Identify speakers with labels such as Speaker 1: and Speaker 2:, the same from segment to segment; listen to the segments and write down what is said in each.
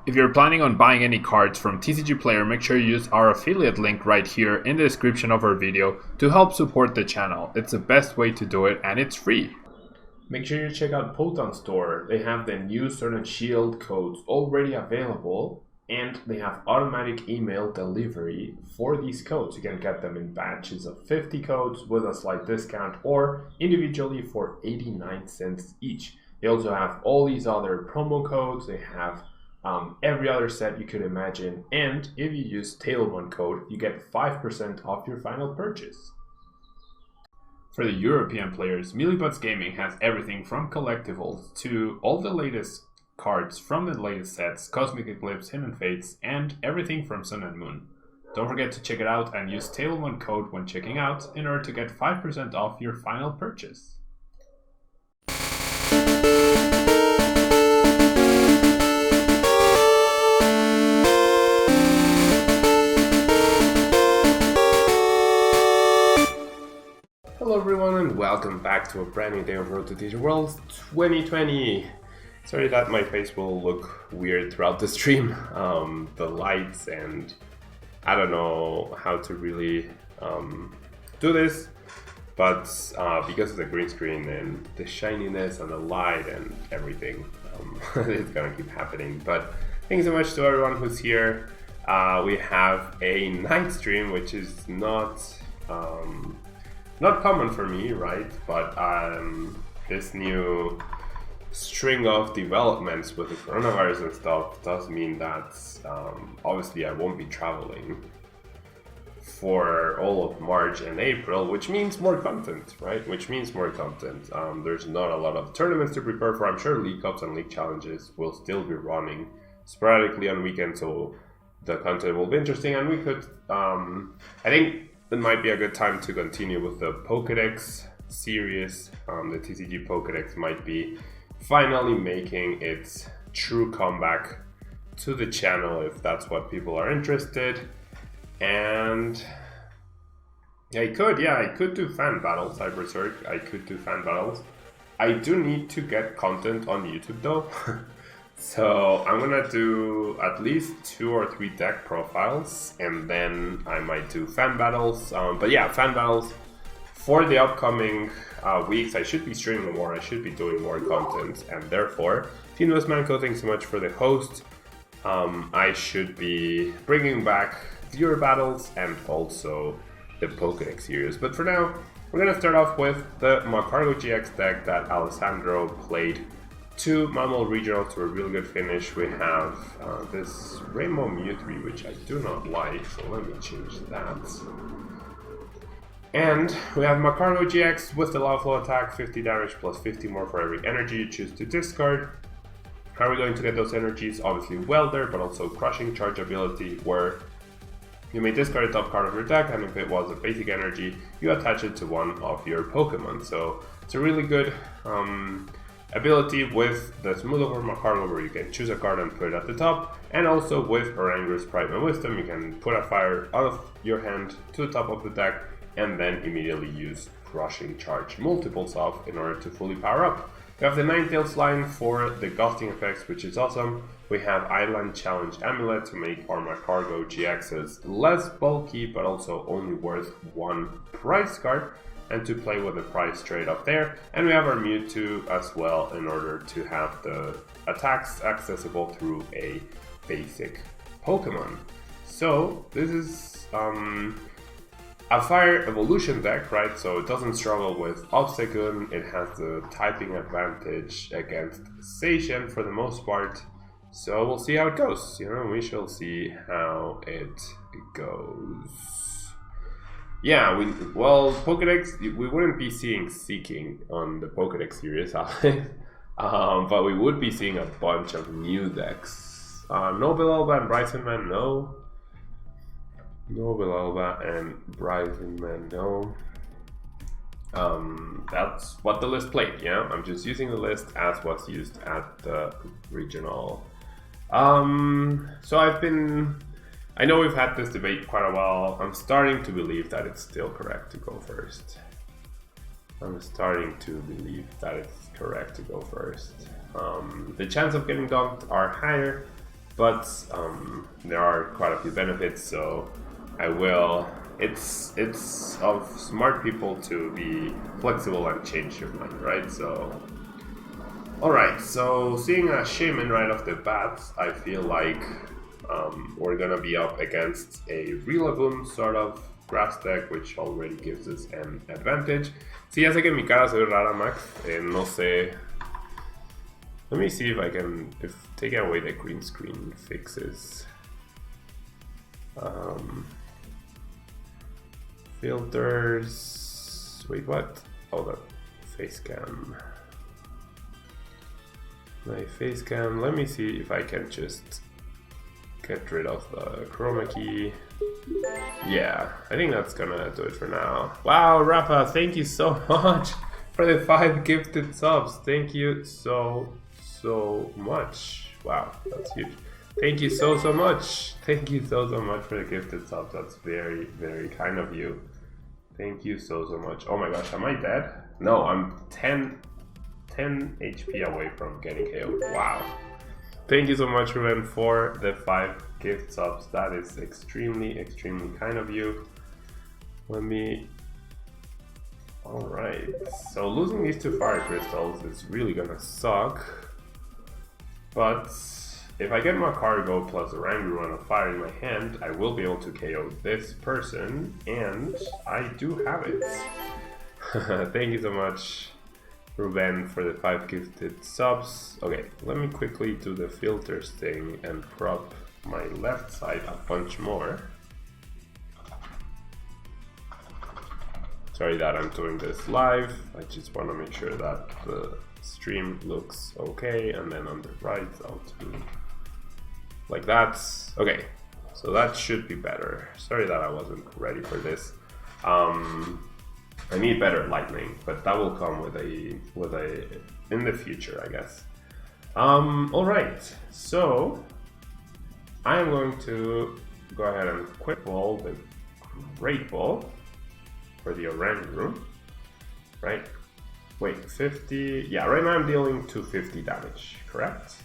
Speaker 1: If you're planning on buying any cards from TCG Player, make sure you use our affiliate link right here in the description of our video to help support the channel. It's the best way to do it and it's free. Make sure you check out Poton Store. They have the new Sword and Shield codes already available and they have automatic email delivery for these codes. You can get them in batches of 50 codes with a slight discount or individually for 89 cents each. They also have all these other promo codes. They have every other set you could imagine, and if you use Tablemon code, you get 5% off your final purchase. For the European players, Millibots Gaming has everything from collectibles to all the latest cards from the latest sets, Cosmic Eclipse, Hidden Fates, and everything from Sun and Moon. Don't forget to check it out and use Tablemon code when checking out in order to get 5% off your final purchase. Hello everyone and welcome back to a brand new day of Road to TCG Worlds 2020. Sorry that my face will look weird throughout the stream. The lights and I don't know how to really do this, but because of the green screen and the shininess and the light and everything, it's gonna keep happening. But thanks so much to everyone who's here. We have a night stream, which is not common for me, right? But this new string of developments with the coronavirus and stuff does mean that obviously I won't be traveling for all of March and April, which means more content, right? Which means more content. There's not a lot of tournaments to prepare for. I'm sure League Cups and League Challenges will still be running sporadically on weekends, so the content will be interesting, and we could, I think, it might be a good time to continue with the Pokédex series. The TCG Pokédex might be finally making its true comeback to the channel if that's what people are interested. And I could do fan battles, Cybersurge. I could do fan battles. I do need to get content on YouTube though. So I'm gonna do at least 2 or 3 deck profiles, and then I might do fan battles. But yeah, fan battles for the upcoming weeks. I should be streaming more. I should be doing more content, and therefore, Team Manco, thanks so much for the host. I should be bringing back viewer battles and also the Pokédex series. But for now, we're gonna start off with the MAGCARGO GX deck that Alessandro played 2 Mammal Regional to a really good finish. We have this Rainbow Mewtwo, which I do not like, so let me change that. And we have MAGCARGO GX with the Lava Flow attack, 50 damage plus 50 more for every energy you choose to discard. How are we going to get those energies? Obviously Welder, but also Crushing Charge ability, where you may discard a top card of your deck, and if it was a basic energy, you attach it to one of your Pokemon. So it's a really good ability with the Smooth Over MAGCARGO, where you can choose a card and put it at the top, and also with Oranger's Pride and Wisdom, you can put a fire out of your hand to the top of the deck and then immediately use Crushing Charge multiples of in order to fully power up. We have the Ninetales line for the ghosting effects, which is awesome. We have Island Challenge Amulet to make our MAGCARGO GXs less bulky, but also only worth 1 prize card, and to play with the price trade up there. And we have our Mewtwo as well in order to have the attacks accessible through a basic Pokemon. So this is a Fire Evolution deck, right? So it doesn't struggle with Obstagoon. It has the typing advantage against Zacian for the most part. So we'll see how it goes. We shall see how it goes. Yeah, Pokédex, we wouldn't be seeing Seeking on the Pokédex series, but we would be seeing a bunch of new decks. No Bilelba and Bryson Man, no. No Bilelba and Bryson Man, no. That's what the list played, yeah? I'm just using the list as what's used at the regional. So I know we've had this debate quite a while. I'm starting to believe that it's still correct to go first. The chance of getting dunked are higher, but there are quite a few benefits, so I will. It's of smart people to be flexible and change your mind, right? So, alright, so seeing a Shaman right off the bat, I feel like we're gonna be up against a Rillaboom sort of grass deck, which already gives us an advantage. Si ya sé que mi cara se ve rara, Max, no sé. Let me see if I can, if taking away the green screen fixes. Filters, wait, what? Oh, the face cam. My face cam, let me see if I can just get rid of the chroma key. Yeah, I think that's gonna do it for now. Wow, Rafa, thank you so much for the 5 gifted subs. Thank you so much. Wow, that's huge. Thank you so much. Thank you so much for the gifted subs. That's very, very kind of you. Thank you so much. Oh my gosh, am I dead? No, I'm 10 HP away from getting KO'd. Wow. Thank you so much, Ruben, for the 5 gift subs. That is extremely, extremely kind of you. Let me... Alright, so losing these 2 fire crystals is really gonna suck. But if I get MAGCARGO plus a Rangaroo and a fire in my hand, I will be able to KO this person, and I do have it. Thank you so much, Ruben, for the 5 gifted subs. Okay, let me quickly do the filters thing and crop my left side a bunch more. Sorry that I'm doing this live. I just want to make sure that the stream looks okay, and then on the right I'll do like that. Okay, so that should be better. Sorry that I wasn't ready for this. I need better lighting, but that will come with a in the future, I guess. All right, so I am going to go ahead and quick ball the Great Ball for the Oranguru, right? Wait, 50. Yeah, right now I'm dealing 250 damage, correct?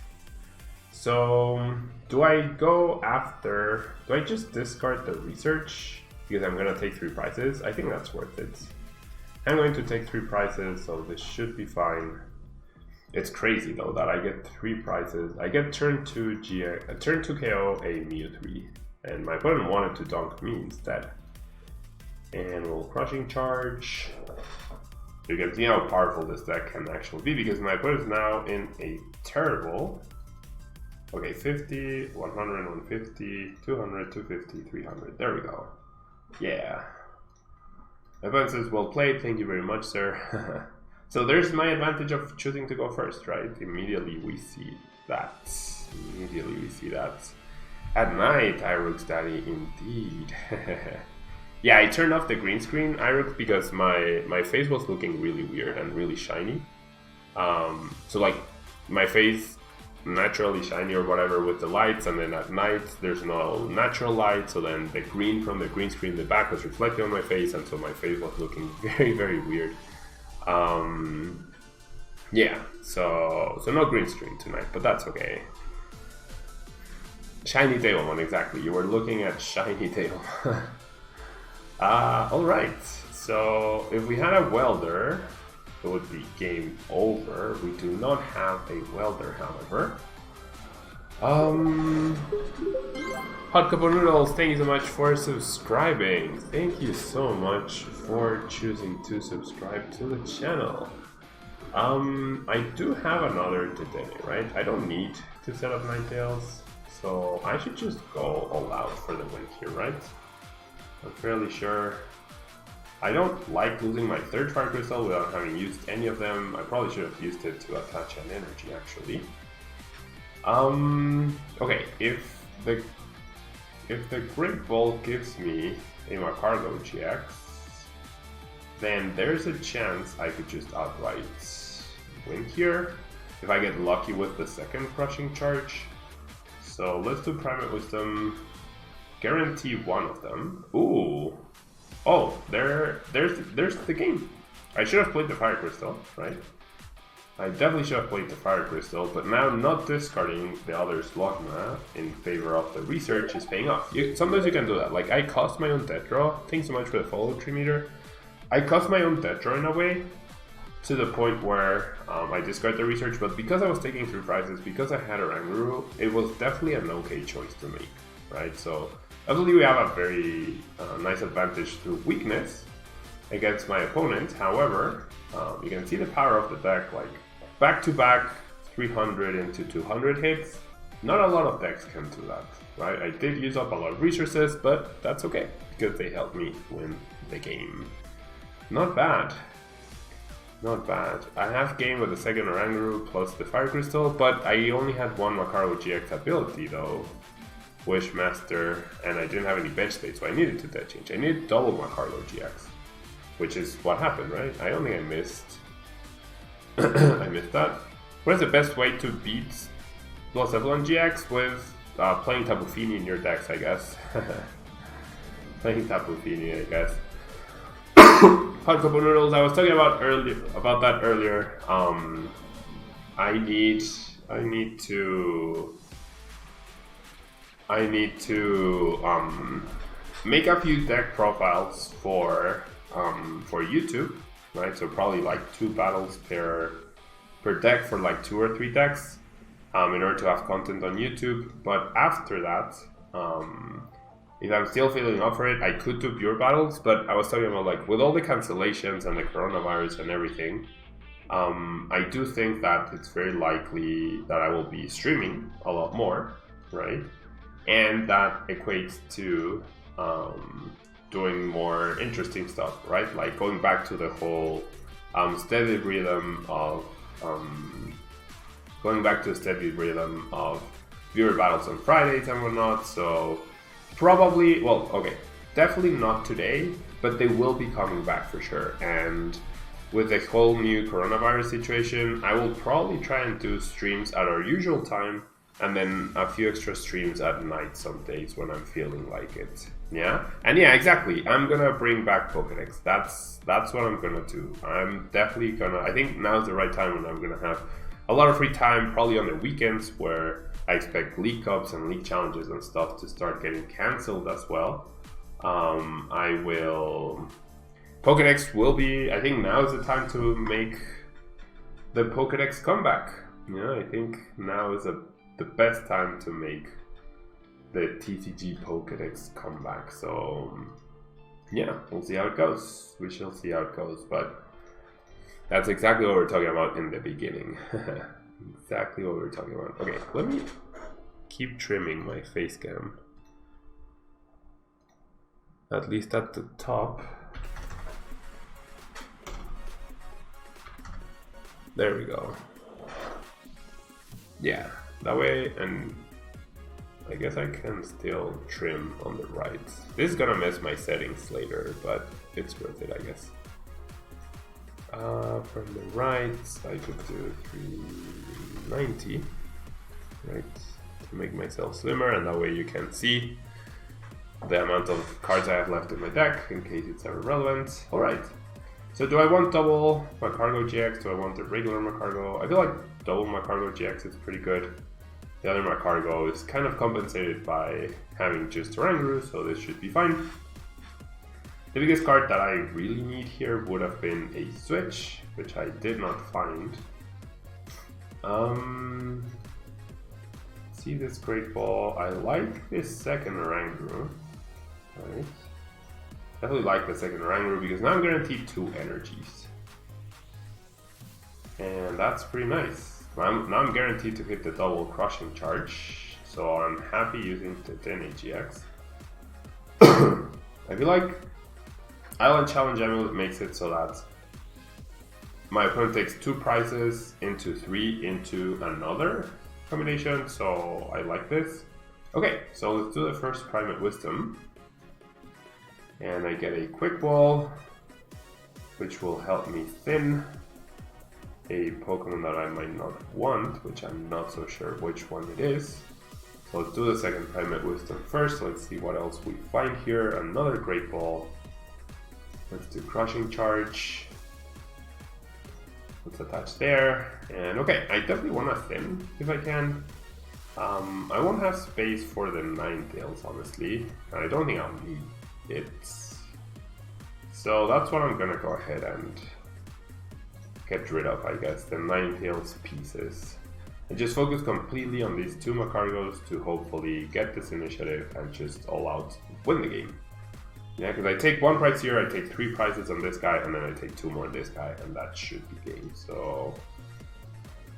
Speaker 1: So do I go after? Do I just discard the research because I'm gonna take 3 prizes? I think that's worth it. I'm going to take 3 prizes, so this should be fine. It's crazy though that I get 3 prizes. I get turn 2 KO a Mew3, and my opponent wanted to dunk me instead. And we'll crushing charge. You can see how powerful this deck can actually be because my opponent is now in a terrible. Okay, 50, 100, 150, 200, 250, 300. There we go. Yeah. My opponent says, well played, thank you very much, sir. So there's my advantage of choosing to go first, right? Immediately we see that. At night, Irook's daddy, indeed. Yeah, I turned off the green screen, Irook, because my face was looking really weird and really shiny. So like, my face naturally shiny or whatever with the lights, and then at night there's no natural light, so then the green from the green screen in the back was reflected on my face, and so my face was looking very, very weird. Yeah, so no green screen tonight, but that's okay. Shiny Tablemon, exactly, you were looking at shiny Tablemon. Alright, so if we had a welder, it would be game over. We do not have a welder, however. Hot Cup of Noodles, thank you so much for subscribing. Thank you so much for choosing to subscribe to the channel. I do have another today, right? I don't need to set up Ninetales, so I should just go all out for the win here, right? I'm fairly sure. I don't like losing my 3rd Fire Crystal without having used any of them. I probably should have used it to attach an energy, actually. Okay, if the Great Ball gives me a MAGCARGO GX, then there's a chance I could just outright win here if I get lucky with the 2nd crushing charge. So let's do Private Wisdom, guarantee 1 of them. Ooh. Oh, there's the game. I should have played the Fire Crystal, right? I definitely should have played the Fire Crystal, but now not discarding the other Slogma in favor of the research is paying off. Sometimes you can do that. Like, I cost my own death draw. Thanks so much for the follow, Trimeter. I cost my own death draw in a way, to the point where I discard the research, but because I was taking 3 prizes, because I had a Ranguru, it was definitely an okay choice to make, right? So, obviously we have a very nice advantage through weakness against my opponent. However, you can see the power of the deck, like, back-to-back 300 into 200 hits. Not a lot of decks can do that, right? I did use up a lot of resources, but that's okay, because they helped me win the game. Not bad. Not bad. I have game with the second Oranguru plus the Fire Crystal, but I only had one MAGCARGO GX ability though, Wishmaster, and I didn't have any bench space, so I needed to deck change. I needed double MAGCARGO GX, which is what happened, right? I don't think I missed I missed that. What is the best way to beat Plus Evelyn GX? With playing Tapu Fini in your decks, I guess. Playing Tapu Fini, I guess. Hot Cup of Noodles, I was talking about that earlier. I need to make a few deck profiles for YouTube. Right, so probably like 2 battles per deck for like 2 or 3 decks in order to have content on YouTube. But after that, if I'm still feeling up for it, I could do pure battles. But I was talking about, like, with all the cancellations and the coronavirus and everything, I do think that it's very likely that I will be streaming a lot more, right? And that equates to doing more interesting stuff, right? Like going back to the whole steady rhythm of viewer battles on Fridays and whatnot. So probably, well, okay, definitely not today, but they will be coming back for sure. And with the whole new coronavirus situation, I will probably try and do streams at our usual time, and then a few extra streams at night some days when I'm feeling like it. Yeah? And yeah, exactly. I'm gonna bring back Pokédex. That's what I'm gonna do. I'm definitely gonna... I think now's the right time when I'm gonna have a lot of free time, probably on the weekends, where I expect League Cups and League Challenges and stuff to start getting cancelled as well. Pokédex will be... I think now is the time to make the Pokédex comeback. Yeah, I think now is the best time to make the TCG Pokédex comeback. So yeah, we'll see how it goes. We shall see how it goes, but that's exactly what we were talking about in the beginning. Exactly what we were talking about. Okay, let me keep trimming my face cam, at least at the top. There we go. Yeah, that way, and I guess I can still trim on the right. This is gonna mess my settings later, but it's worth it, I guess. From the right, I could do 390, right, to make myself slimmer, and that way you can see the amount of cards I have left in my deck, in case it's ever relevant. Alright, so do I want double MAGCARGO GX? Do I want the regular MAGCARGO? I feel like double MAGCARGO GX is pretty good. The other MAGCARGO is kind of compensated by having just Oranguru, so this should be fine. The biggest card that I really need here would have been a switch, which I did not find. See this Great Ball. I like this second Oranguru. Right. Definitely like the second Oranguru because now I'm guaranteed 2 energies. And that's pretty nice. Now I'm guaranteed to hit the double crushing charge, so I'm happy using the 10 AGX. I feel like Island Challenge Amulet makes it so that my opponent takes 2 prizes into 3 into another combination, so I like this. Okay, so let's do the first Primate Wisdom. And I get a Quick Ball, which will help me thin a Pokemon that I might not want, which I'm not so sure which one it is. So let's do the second Primate Wisdom first. Let's see what else we find here. Another Great Ball. Let's do Crushing Charge. Let's attach there. And okay, I definitely want to thin if I can. I won't have space for the 9 tails, honestly. And I don't think I'll need it. So that's what I'm gonna go ahead and get rid of, I guess, the 9 tails pieces. And just focus completely on these 2 MAGCARGOs to hopefully get this initiative and just all out win the game. Yeah, because I take 1 prize here, I take 3 prizes on this guy, and then I take 2 more on this guy, and that should be game. So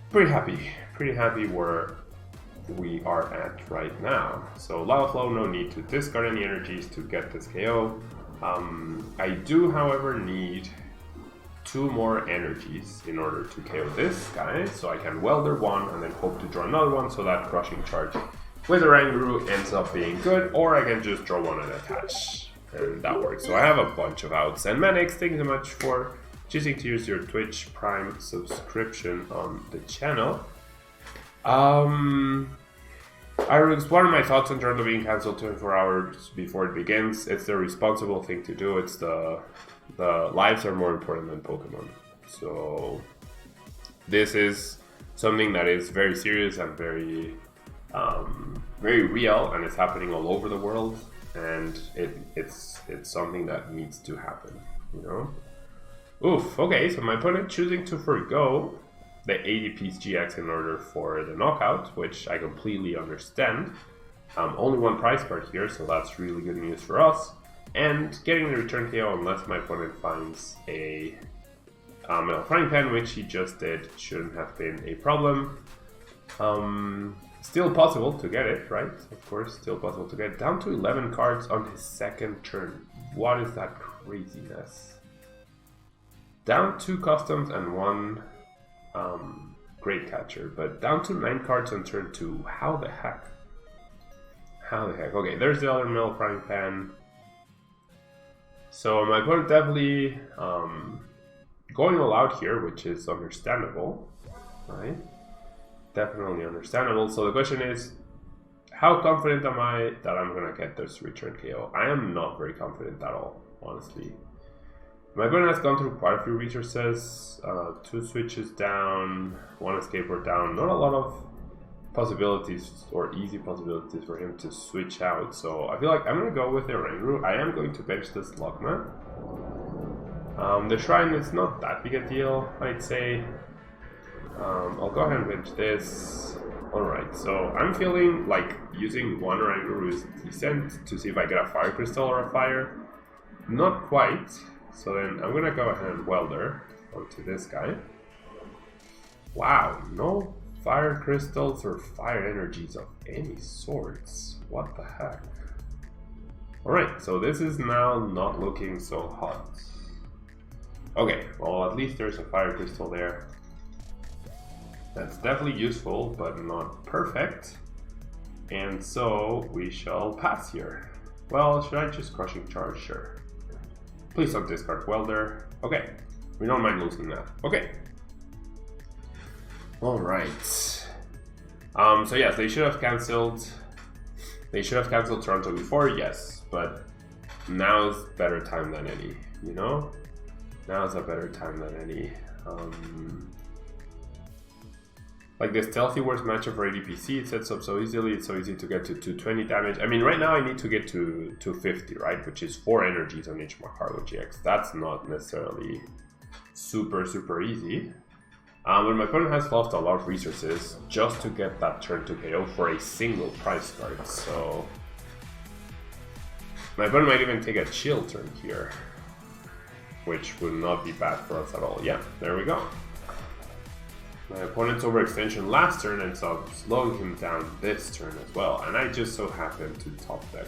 Speaker 1: pretty happy where we are at right now. So Lava Flow, no need to discard any energies to get this KO. I do, however, need 2 more energies in order to KO this guy, so I can Welder 1 and then hope to draw another one, so that Crushing Charge with Oranguru ends up being good, or I can just draw 1 and attach, and that works. So I have a bunch of outs. And Manix, thank you so much for choosing to use your Twitch Prime subscription on the channel. What are my thoughts on Journal being cancelled 24 hours before it begins? It's the responsible thing to do. It's the lives are more important than Pokemon. So this is something that is very serious and very real, and it's happening all over the world. And it's something that needs to happen, you know? Oof, okay, so my opponent choosing to forgo the ADPZ GX in order for the knockout, which I completely understand. Only 1 prize card here, so that's really good news for us. And getting the return KO unless my opponent finds a Metal Frying Pan, which he just did, shouldn't have been a problem. Still possible to get it, right? Of course, still possible to get it. Down to 11 cards on his 2nd turn. What is that craziness? Down 2 customs and 1 Great Catcher, but down to 9 cards on turn 2. How the heck? How the heck? Okay, there's the other Metal Frying Pan. So my opponent definitely going all out here, which is understandable, right? Definitely understandable. So the question is, how confident am I that I'm gonna get this return KO? I am not very confident at all, honestly. My opponent has gone through quite a few resources, 2 switches down, 1 escape board down. Not a lot of possibilities or easy possibilities for him to switch out. So I feel like I'm gonna go with the Oranguru. I am going to bench this Logma. The Shrine is not that big a deal, I'd say. I'll go ahead and bench this. Alright, so I'm feeling like using 1 Oranguru is decent to see if I get a Fire Crystal or a Fire. Not quite. So then I'm gonna go ahead and Welder onto this guy. Wow, no Fire Crystals or Fire Energies of any sorts. What the heck? Alright, so this is now not looking so hot. Okay, well at least there's a Fire Crystal there. That's definitely useful, but not perfect. And so we shall pass here. Well, should I just Crushing Charge? Sure. Please don't discard Welder. Okay, we don't mind losing that. Okay. Alright. So yes, they should have cancelled. They should have cancelled Toronto before, yes, but now is better time than any, you know? Now is a better time than any. Like this Stealthy Wars matchup for ADPZ, it sets up so easily, it's so easy to get to 220 damage. I mean, right now I need to get to 250, right? Which is 4 energies on each MAGCARGO GX. That's not necessarily super easy. But my opponent has lost a lot of resources just to get that turn to KO for a single prize card. So my opponent might even take a chill turn here, which would not be bad for us at all. Yeah, there we go. My opponent's overextension last turn ends up slowing him down this turn as well, and I just so happen to top deck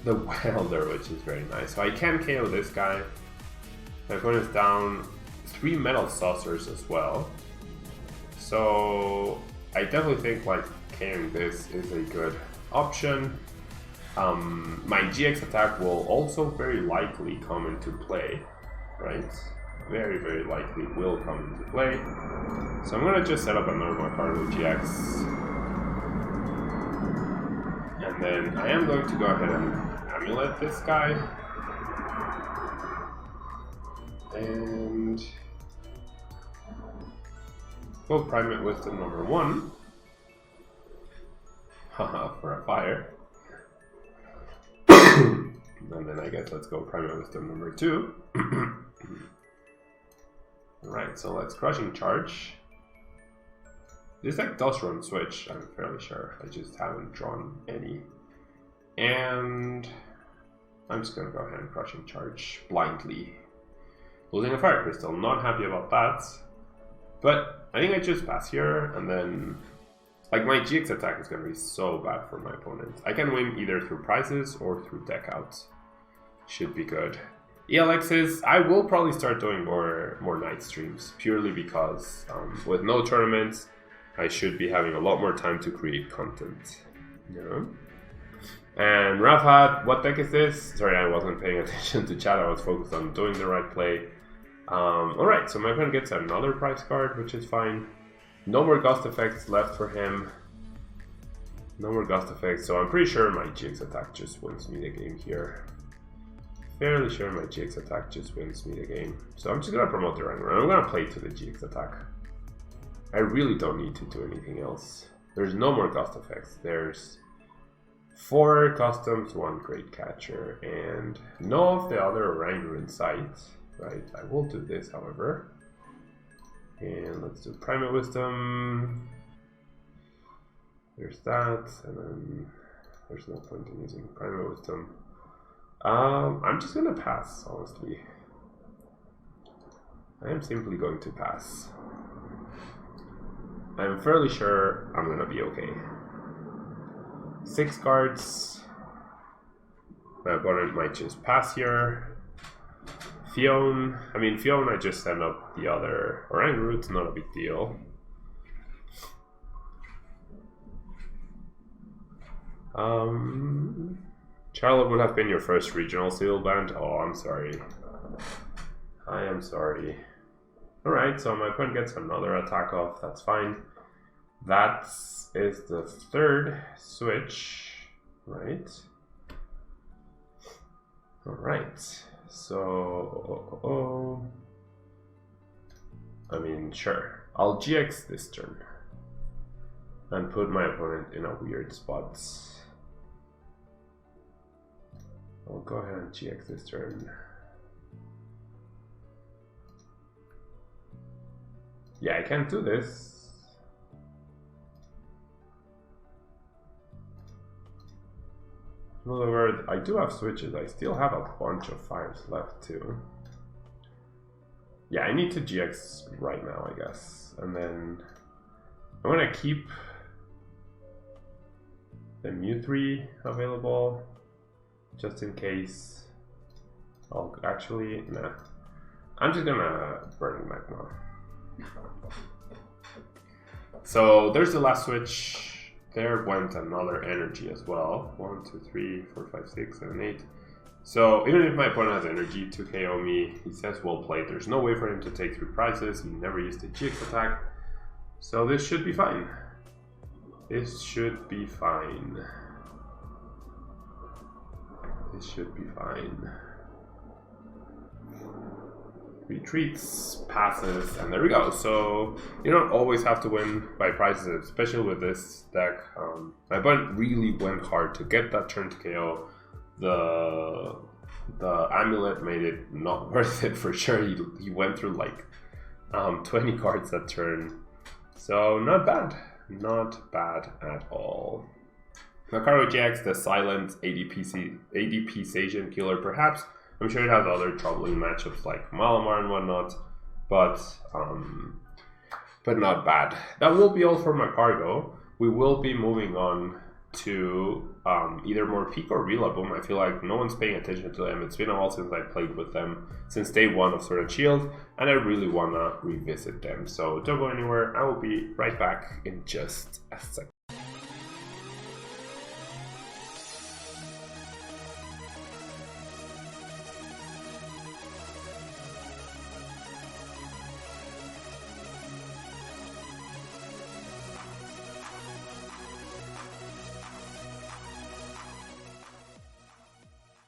Speaker 1: the Welder, which is very nice. So I can KO this guy. My opponent's down 3 Metal Saucers as well. So I definitely think like KOing this is a good option. My GX attack will also very likely come into play, right? Very likely will come into play. So I'm gonna just set up another MAGCARGO GX. And then I am going to go ahead and Amulet this guy. Go Primate Wisdom number 1. Haha, for a fire. And then I guess let's go Primate Wisdom number 2. Alright, so let's Crushing Charge. This deck does run Switch, I'm fairly sure. I just haven't drawn any. And I'm just gonna go ahead and Crushing Charge blindly. Losing a Fire Crystal, not happy about that. But I think I just pass here, and then like my GX attack is gonna be so bad for my opponent. I can win either through prizes or through deck outs. Should be good. ELXs, I will probably start doing more night streams, purely because with no tournaments, I should be having a lot more time to create content. Yeah. And Rafat, what deck is this? Sorry, I wasn't paying attention to chat, I was focused on doing the right play. Alright, so my opponent gets another prize card, which is fine. No more Gust effects left for him. No more Gust effects, so I'm pretty sure my GX attack just wins me the game here. Fairly sure my GX attack just wins me the game. So I'm just gonna promote the Wrangler, and I'm gonna play to the GX attack. I really don't need to do anything else. There's no more Gust effects. There's 4 customs, 1 Great Catcher, and no of the other Wrangler in sight. Right, I will do this, however. And let's do Primate Wisdom. There's that, and then there's no point in using Primate Wisdom. I'm just gonna pass, honestly. I am simply going to pass. I'm fairly sure I'm gonna be okay. 6 cards. My opponent might just pass here. Fion, I just send up the other Orang Root, not a big deal. Charlotte would have been your first regional seal band. Oh, I'm sorry. I am sorry. Alright, so my opponent gets another attack off, that's fine. That is the 3rd switch, right? Alright, so... sure. I'll GX this turn. And put my opponent in a weird spot. I'll go ahead and GX this turn. Yeah, I can't do this. However, I do have switches. I still have a bunch of fires left too. Yeah, I need to GX right now, I guess. And then I'm gonna keep the Mewtwo available just in case. I'll actually, nah. I'm just gonna Burning Magma. So there's the last switch. There went another energy as well. 1, 2, 3, 4, 5, 6, 7, 8. So even if my opponent has energy to KO me, he says well played. There's no way for him to take 3 prizes. He never used the GX attack. So this should be fine. This should be fine. This should be fine. Retreats, passes, and there we go. So you don't always have to win by prizes, especially with this deck. My opponent really went hard to get that turn to KO. The amulet made it not worth it for sure. He went through like 20 cards that turn. So not bad. Not bad at all. MAGCARGO GX, the silent ADPZ Asian killer, perhaps. I'm sure it has other troubling matchups like Malamar and whatnot, but not bad. That will be all for MAGCARGO. We will be moving on to either more Peak or Rillaboom. I feel like no one's paying attention to them. It's been a while since I played with them, since day 1 of Sword and Shield, and I really want to revisit them. So don't go anywhere. I will be right back in just a second.